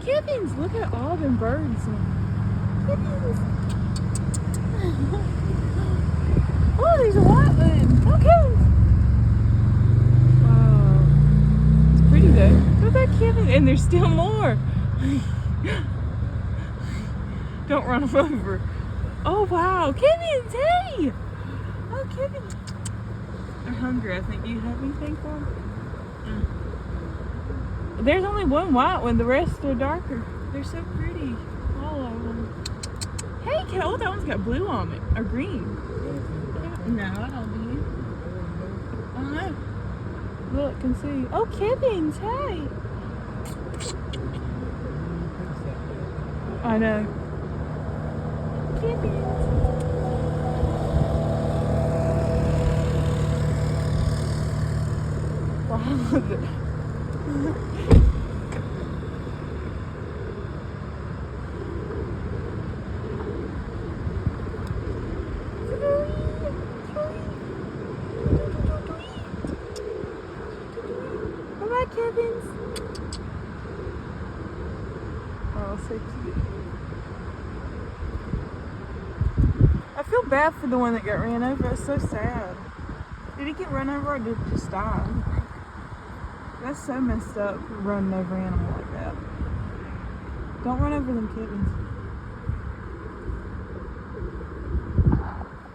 Kittens, look at all them birds. Kittens. Oh, there's a white one. Oh, kittens. Wow. It's pretty though. Look at that kittens. And there's still more. Don't run them over. Oh, wow. Kittens, hey. Oh, kittens. They're hungry, I think. Do you have anything for them? There's only one white one. The rest are darker. They're so pretty. All of them. Hey, kid. Oh, that one's got blue on it. Or green. No, I don't do. I don't know. Look and see. Oh, kittens. Hey. I know. Kittens. Wow. Bye-bye, kittens. Oh, so cute. I feel bad for the one that got ran over. It's so sad. Did he get run over or did he just die? That's so messed up, running over an animal like that. Don't run over them kittens.